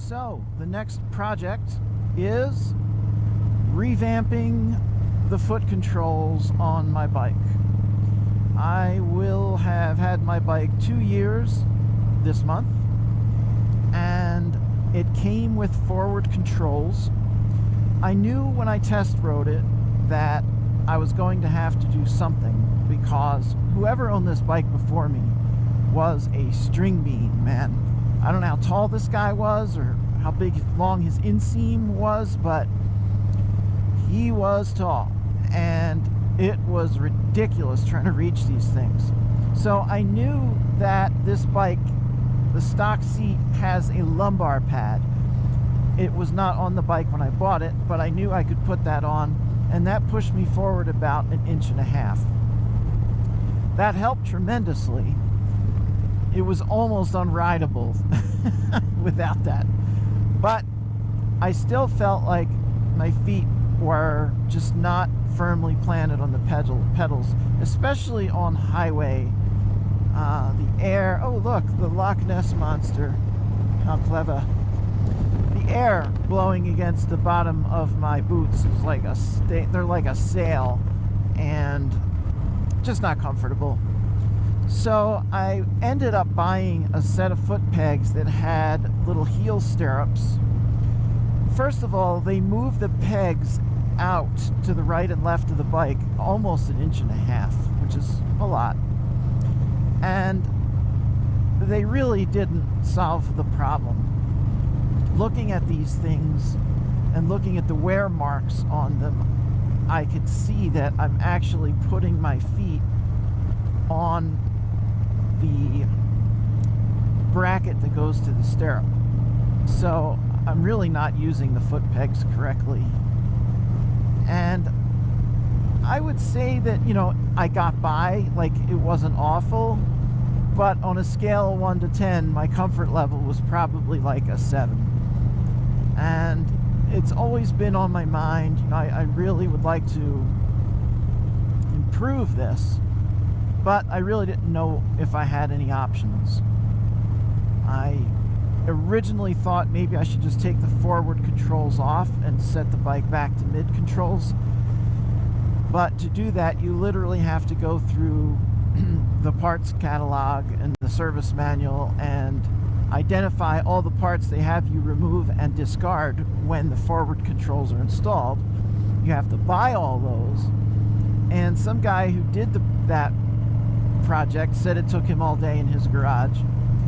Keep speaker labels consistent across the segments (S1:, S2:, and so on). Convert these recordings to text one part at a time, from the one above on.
S1: So the next project is revamping the foot controls on my bike. I will have had my bike 2 years this month, and it came with forward controls. I knew when I test rode it that I was going to have to do something, because whoever owned this bike before me was a string bean, man. I don't know how tall this guy was or how long his inseam was, but he was tall, and it was ridiculous trying to reach these things. So I knew that this bike, the stock seat, has a lumbar pad. It was not on the bike when I bought it, but I knew I could put that on, and that pushed me forward about 1.5 inches. That helped tremendously. It was almost unrideable without that. But I still felt like my feet were just not firmly planted on the pedals, especially on highway. The air, oh look, the Loch Ness Monster. How clever. The air blowing against the bottom of my boots is like they're like a sail, and just not comfortable. So I ended up buying a set of foot pegs that had little heel stirrups. First of all, they moved the pegs out to the right and left of the bike almost 1.5 inches, which is a lot. And they really didn't solve the problem. Looking at these things and looking at the wear marks on them, I could see that I'm actually putting my feet on the bracket that goes to the stirrup. So I'm really not using the foot pegs correctly. And I would say that, you know, I got by, like it wasn't awful, but on a scale of 1 to 10, my comfort level was probably like a 7. And it's always been on my mind. You know, I really would like to improve this, but I really didn't know if I had any options. I originally thought maybe I should just take the forward controls off and set the bike back to mid controls. But to do that, you literally have to go through the parts catalog and the service manual and identify all the parts they have you remove and discard when the forward controls are installed. You have to buy all those. And some guy who did that project said it took him all day in his garage.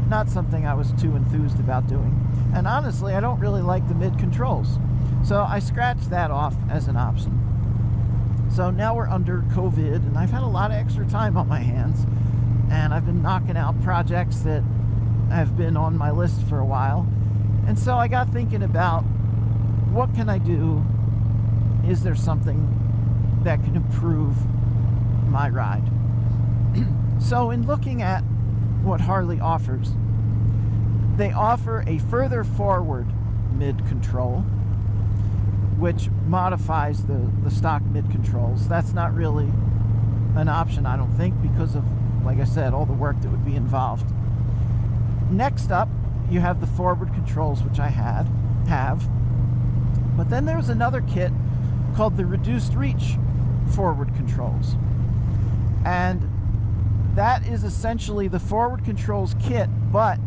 S1: Not something I was too enthused about doing. And honestly, I don't really like the mid controls. So I scratched that off as an option. So now we're under COVID, and I've had a lot of extra time on my hands, and I've been knocking out projects that have been on my list for a while. And so I got thinking about, what can I do? Is there something that can improve my ride? So in looking at what Harley offers, they offer a further forward mid control, which modifies the stock mid controls. That's not really an option, I don't think, because of, like I said, all the work that would be involved. Next up, you have the forward controls, which I have. But then there's another kit called the reduced reach forward controls. And that is essentially the forward controls kit, but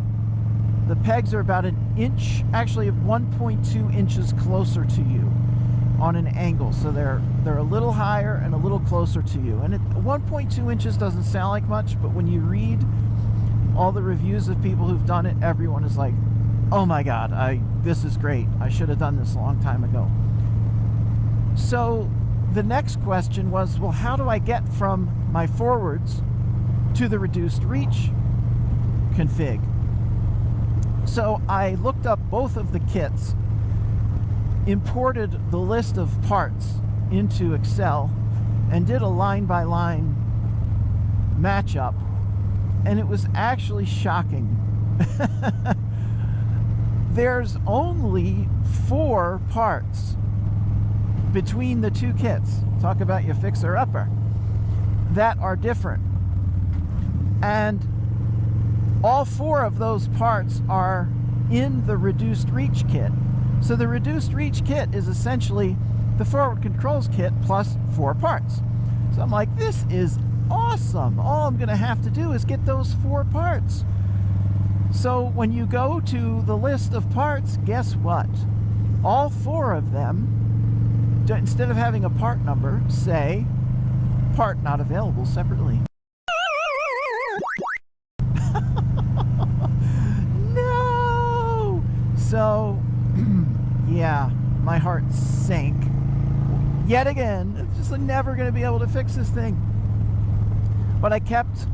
S1: the pegs are about 1 inch, actually 1.2 inches closer to you on an angle. So they're a little higher and a little closer to you. And 1.2 inches doesn't sound like much, but when you read all the reviews of people who've done it, everyone is like, oh my God, this is great. I should have done this a long time ago. So the next question was, well, how do I get from my forwards to the reduced reach config? So I looked up both of the kits, imported the list of parts into Excel, and did a line-by-line matchup, and it was actually shocking. There's only 4 parts between the two kits, talk about your fixer-upper, that are different. And all 4 of those parts are in the reduced reach kit. So the reduced reach kit is essentially the forward controls kit plus 4 parts. So I'm like, this is awesome. All I'm going to have to do is get those 4 parts. So when you go to the list of parts, guess what? All 4 of them, instead of having a part number, say part not available separately. No! So, yeah, my heart sank. Yet again, it's just never going to be able to fix this thing. But I kept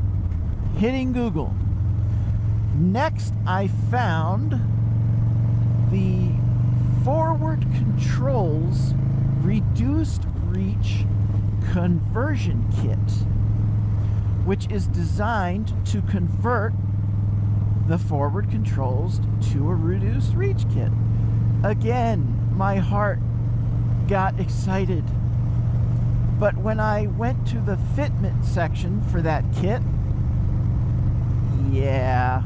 S1: hitting Google. Next, I found the forward controls reduced reach conversion kit, which is designed to convert the forward controls to a reduced reach kit. Again, my heart got excited. But when I went to the fitment section for that kit, yeah,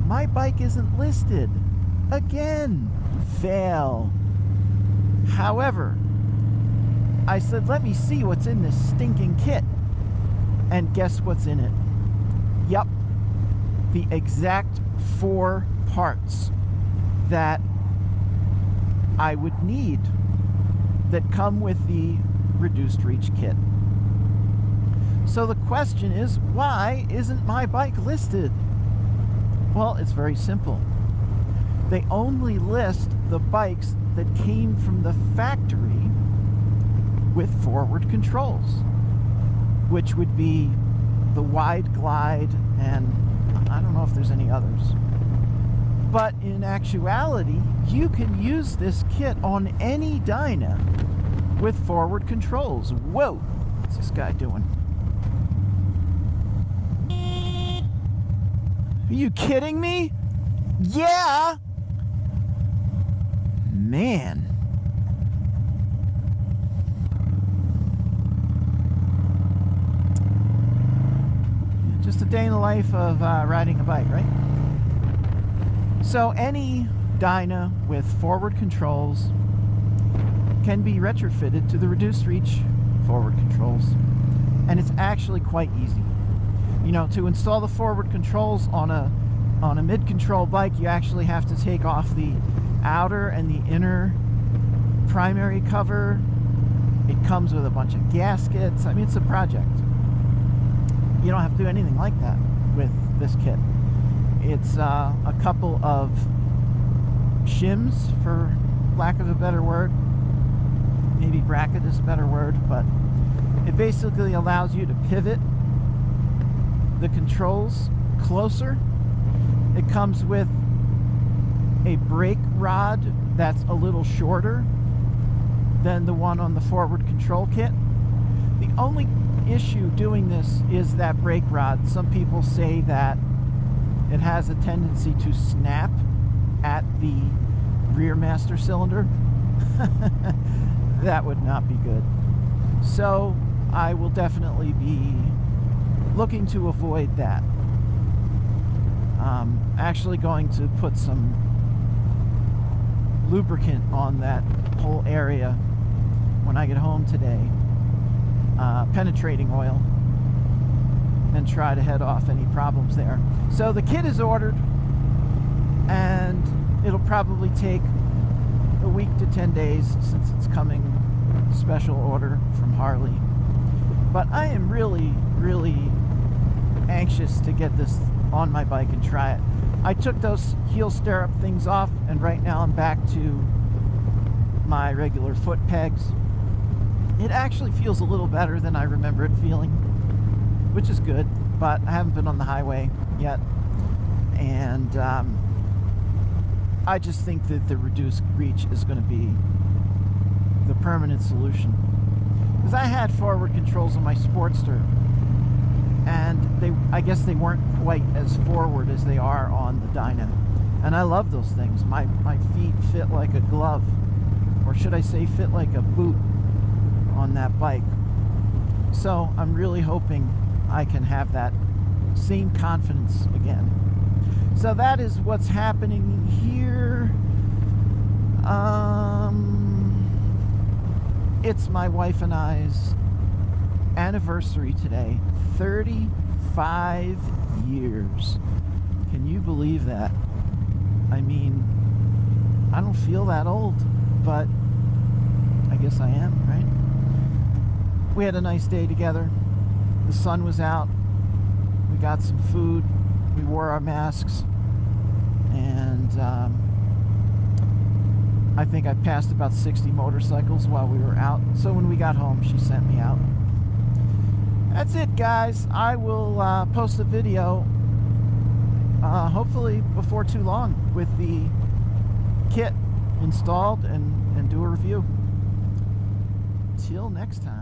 S1: my bike isn't listed. Again, fail. However, I said, let me see what's in this stinking kit. And guess what's in it? Yep, the exact 4 parts that I would need that come with the reduced reach kit. So the question is, why isn't my bike listed? Well, it's very simple. They only list the bikes that came from the factory with forward controls, which would be the Wide Glide, and I don't know if there's any others. But in actuality, you can use this kit on any Dyna with forward controls. Whoa, what's this guy doing? Are you kidding me? Yeah! Man. Just a day in the life of riding a bike, right? So any Dyna with forward controls can be retrofitted to the reduced reach forward controls. And it's actually quite easy. You know, to install the forward controls on a mid-control bike, you actually have to take off the outer and the inner primary cover. It comes with a bunch of gaskets. I mean, it's a project. You don't have to do anything like that with this kit. It's a couple of shims, for lack of a better word. Maybe bracket is a better word, but it basically allows you to pivot the controls closer. It comes with a brake rod that's a little shorter than the one on the forward control kit. The only issue doing this is that brake rod. Some people say that it has a tendency to snap at the rear master cylinder. That would not be good. So I will definitely be looking to avoid that. Actually going to put some lubricant on that whole area when I get home today. Penetrating oil, and try to head off any problems there. So the kit is ordered, and it'll probably take a week to 10 days since it's coming special order from Harley. But I am really, really anxious to get this on my bike and try it. I took those heel stirrup things off, and right now I'm back to my regular foot pegs. It actually feels a little better than I remember it feeling, which is good, but I haven't been on the highway yet. And I just think that the reduced reach is going to be the permanent solution. Because I had forward controls on my Sportster, and I guess they weren't quite as forward as they are on the Dyna. And I love those things. My feet fit like a glove, or should I say fit like a boot on that bike. So I'm really hoping I can have that same confidence again. So that is what's happening here. It's my wife and I's anniversary today. 35 years. Can you believe that? I mean, I don't feel that old, but I guess I am, right? We had a nice day together. The sun was out. We got some food. We wore our masks. And I think I passed about 60 motorcycles while we were out. So when we got home, she sent me out. That's it, guys. I will post a video, hopefully before too long, with the kit installed and do a review. Till next time.